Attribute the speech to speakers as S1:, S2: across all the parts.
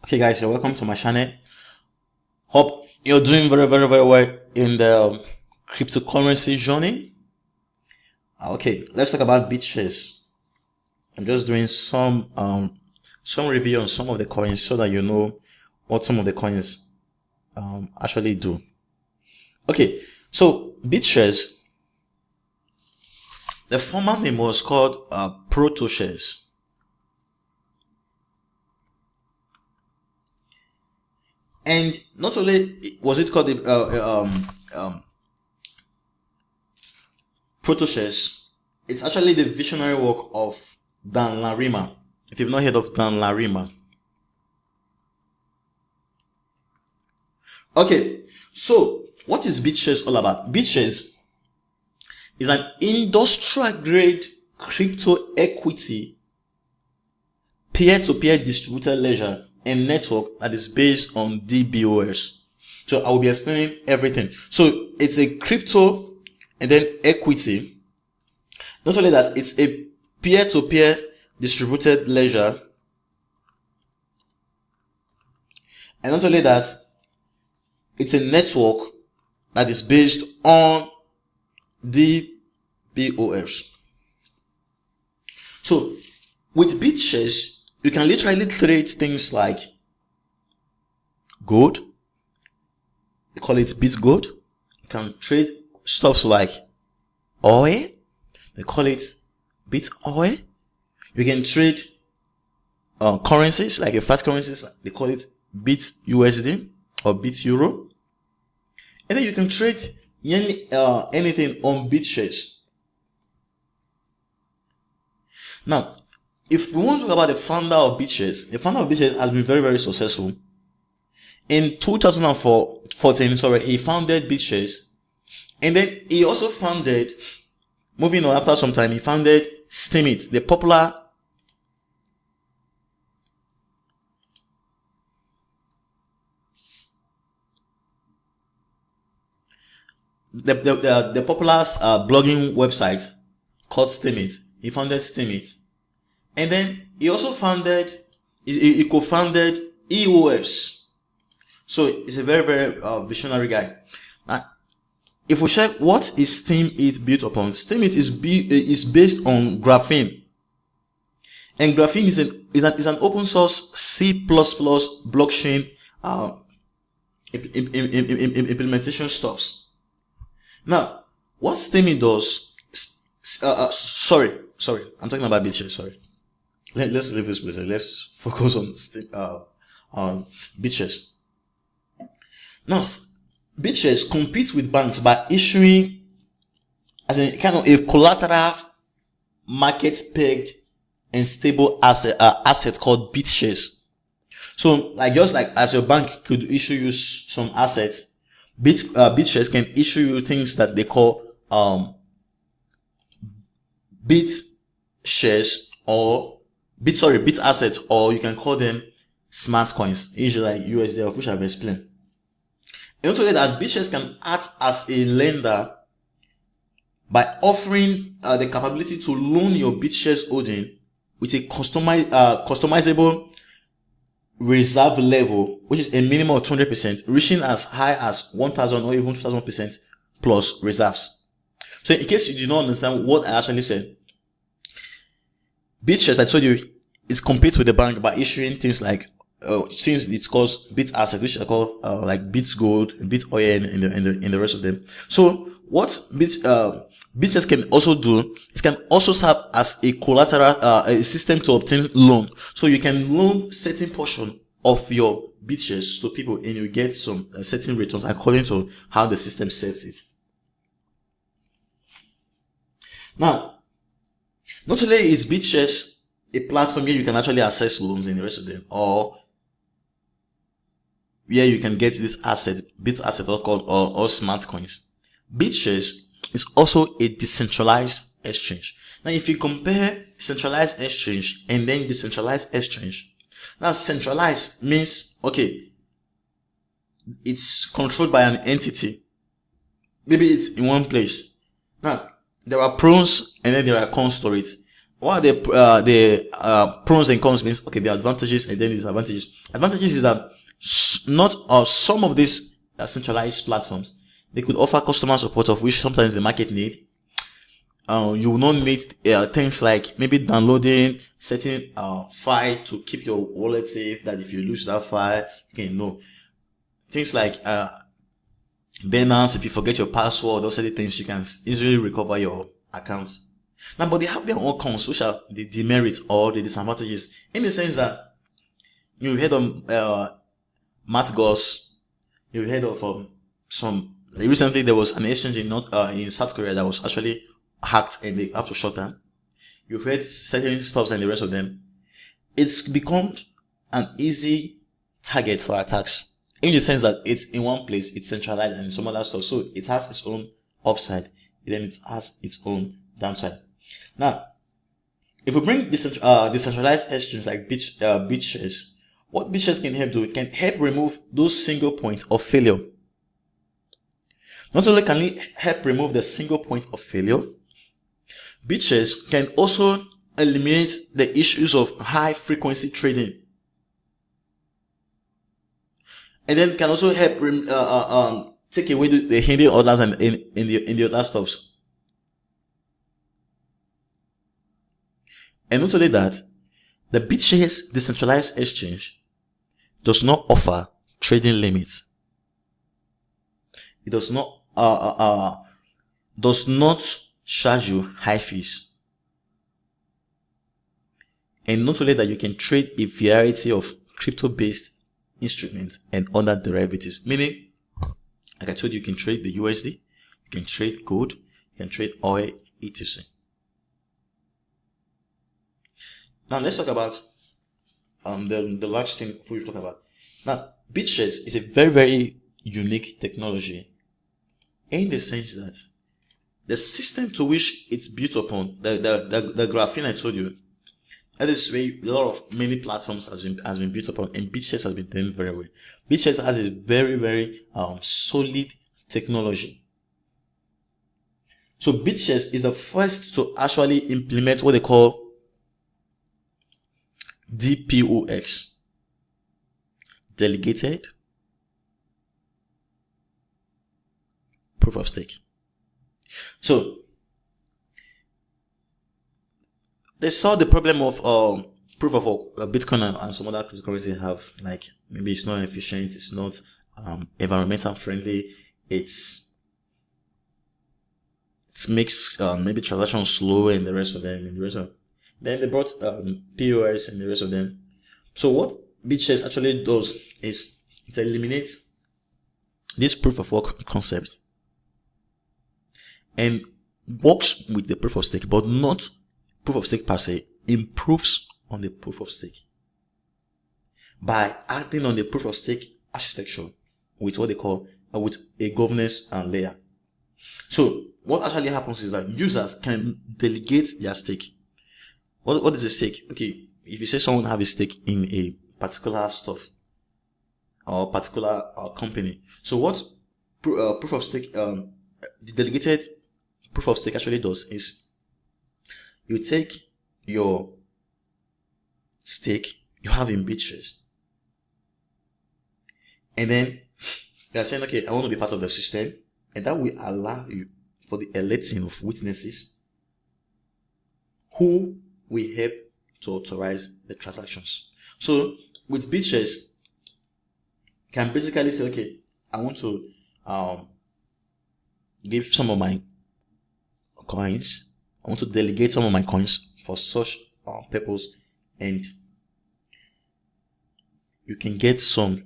S1: Okay guys, you're welcome to my channel. Hope you're doing very well in the cryptocurrency journey. Okay, let's talk about BITSHARES. I'm just doing some review on some of the coins so that you know what some of the coins actually do. Okay, so BITSHARES, the former name was called ProtoShares. And not only was it called the ProtoShares, it's actually the visionary work of Dan Larimer. If you've not heard of Dan Larimer. Okay, so what is BITSHARES all about? BITSHARES is an industrial grade crypto equity peer-to-peer distributed ledger and network that is based on DBOS. So I will be explaining everything. So it's a crypto and then equity. Not only that, it's a peer-to-peer distributed ledger. And not only that, it's a network that is based on DBOS. So with BITSHARES, you can literally trade things like gold. They call it BitGold. You can trade stuff like oil. They call it BitOil. You can trade currencies like a fast currencies. They call it BitUSD or BitEuro. And then you can trade anything on BITSHARES. Now, if we want to talk about the founder of BITSHARES, the founder of BITSHARES has been very successful. In 2014, he founded BITSHARES, and then he also founded, moving on after some time, he founded Steemit, the popular blogging website called Steemit. He founded Steemit. And then he also founded, he co-founded EOS. So he's a very visionary guy. Now, if we check what is Steemit built upon, Steemit is based on graphene. And graphene is an open source C++ blockchain implementation stuffs. Now, what Steemit does, sorry, I'm talking about BITSHARES, sorry. Let's leave this place. Let's focus on BITSHARES. Now, BITSHARES competes with banks by issuing as a kind of a collateral market pegged and stable asset called BITSHARES. So, just like as your bank could issue you some assets, BITSHARES can issue you things that they call BITSHARES or bit assets, or you can call them smart coins, usually like USD, of which I've explained. And not only that, BITSHARES can act as a lender by offering the capability to loan your BITSHARES holding with a customizable reserve level, which is a minimum of 200%, reaching as high as 1,000 or even 2,000% plus reserves. So in case you do not understand what I actually said, BITSHARES, I told you, it competes with the bank by issuing things like, since it calls bit asset, which I call like BitGold, BitOil, and the rest of them. So what BITSHARES can also do, it can also serve as a collateral, a system to obtain loan. So you can loan certain portion of your BITSHARES to people, and you get some certain returns according to how the system sets it. Now, not only is BITSHARES a platform where you can actually access loans and the rest of them, or where you can get this asset, bit asset or smart coins. BITSHARES is also a decentralized exchange. Now, if you compare centralized exchange and then decentralized exchange, now centralized means, okay, it's controlled by an entity. Maybe it's in one place. Now, there are pros and then there are cons to it. what are the pros and cons means? Okay, the advantages and then disadvantages. Advantages is that not some of these centralized platforms, they could offer customer support, of which sometimes the market need. You will not need things like maybe downloading certain file to keep your wallet safe, that if you lose that file, you can know. Things like BINANCE, if you forget your password, those certain things, you can easily recover your account. Now, but they have their own cons, which are the demerits or the disadvantages, in the sense that you've heard of Matt Goss, you've heard of some. Recently, there was an exchange in South Korea that was actually hacked and they have to shut down. You've heard certain stuff and the rest of them. It's become an easy target for attacks, in the sense that it's in one place, it's centralized and some other stuff. So it has its own upside, then it has its own downside. Now, if we bring decentralized exchange like BitShares, what BitShares can help do, it can help remove those single points of failure. Not only can it help remove the single point of failure, BitShares can also eliminate the issues of high frequency trading, and then can also help take away the hidden orders and in the other stuffs. And not only that, the BitShares decentralized exchange does not offer trading limits. It does not charge you high fees. And not only that, you can trade a variety of crypto-based instruments and other derivatives. Meaning, like I told you, you can trade the USD, you can trade gold, you can trade oil, etc. Now let's talk about the large thing we talk about. Now, BitShares is a very, very unique technology, in the sense that the system to which it's built upon, the graphene I told you, that is where a lot of many platforms has been built upon, and BitShares has been doing very well. BitShares has a very, very solid technology. So BitShares is the first to actually implement what they call DPoX, delegated proof of stake. So they saw the problem of proof of Bitcoin and some other cryptocurrencies have, like maybe it's not efficient, it's not environmental friendly, it makes maybe transactions slow and the rest of them. Then they brought POS and the rest of them. So what BitShares actually does is it eliminates this proof of work concept and works with the proof of stake, but not proof of stake per se, improves on the proof of stake by adding on the proof of stake architecture with what they call with a governance layer. So what actually happens is that users can delegate their stake. What is a stake? Okay, if you say someone have a stake in a particular stuff or particular company, so what proof of stake, the delegated proof of stake actually does is you take your stake you have in BitShares, and then you are saying, okay, I want to be part of the system, and that will allow you for the electing of witnesses who will help to authorize the transactions. So with BitShares, you can basically say, okay, I want to give some of my coins, I want to delegate some of my coins for such purpose, and you can get some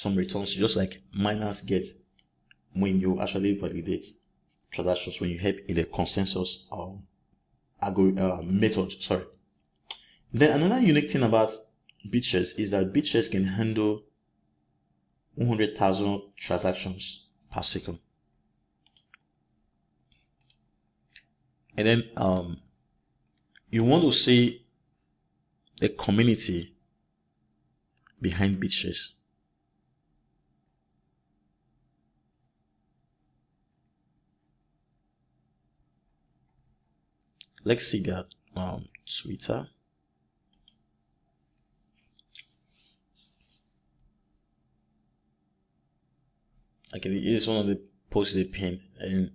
S1: returns, just like miners get when you actually validate transactions, when you help in the consensus method. Sorry. Then another unique thing about BitShares is that BitShares can handle 100,000 transactions per second. And then you want to see the community behind BitShares. Let's see that Twitter. Okay, it is one of the posts they pinned, and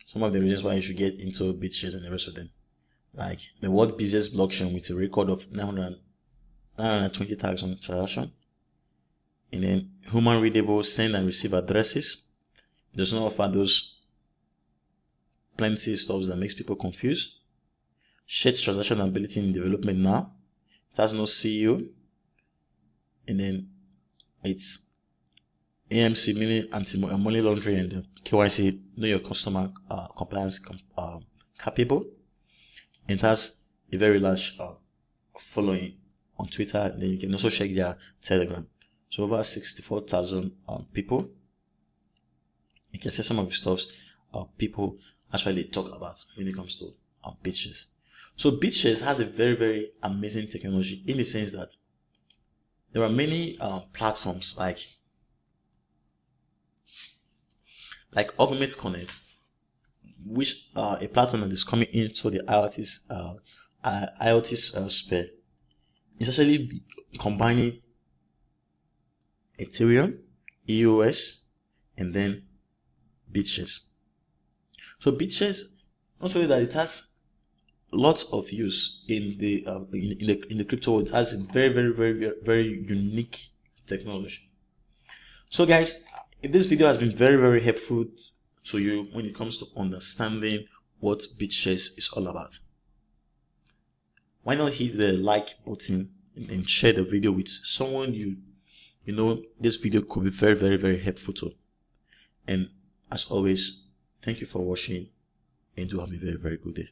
S1: some of the reasons why you should get into BITSHARES and the rest of them. Like the world busiest blockchain with a record of 920,000 transactions, and then human readable send and receive addresses. It does not offer those plenty of stuff that makes people confused. Shared transaction ability in development now. It has no CEO, and then it's AMC, meaning anti-money laundering, and KYC, know your customer compliance capable. It has a very large following on Twitter. And then you can also check their Telegram. So over 64,000 people. You can see some of the stuff people actually talk about when it comes to BITSHARES. So BITSHARES has a very, very amazing technology in the sense that there are many platforms like Augment Connect, which a platform that is coming into the IoT sphere. It's actually combining Ethereum, EOS, and then BITSHARES. So BITSHARES, not only that, it has lots of use in the crypto world. It has a very, very, very, very, very unique technology. So guys, if this video has been very, very helpful to you when it comes to understanding what BITSHARES is all about, why not hit the like button and share the video with someone you know this video could be very, very, very helpful to. And as always, thank you for watching and do have a very, very good day.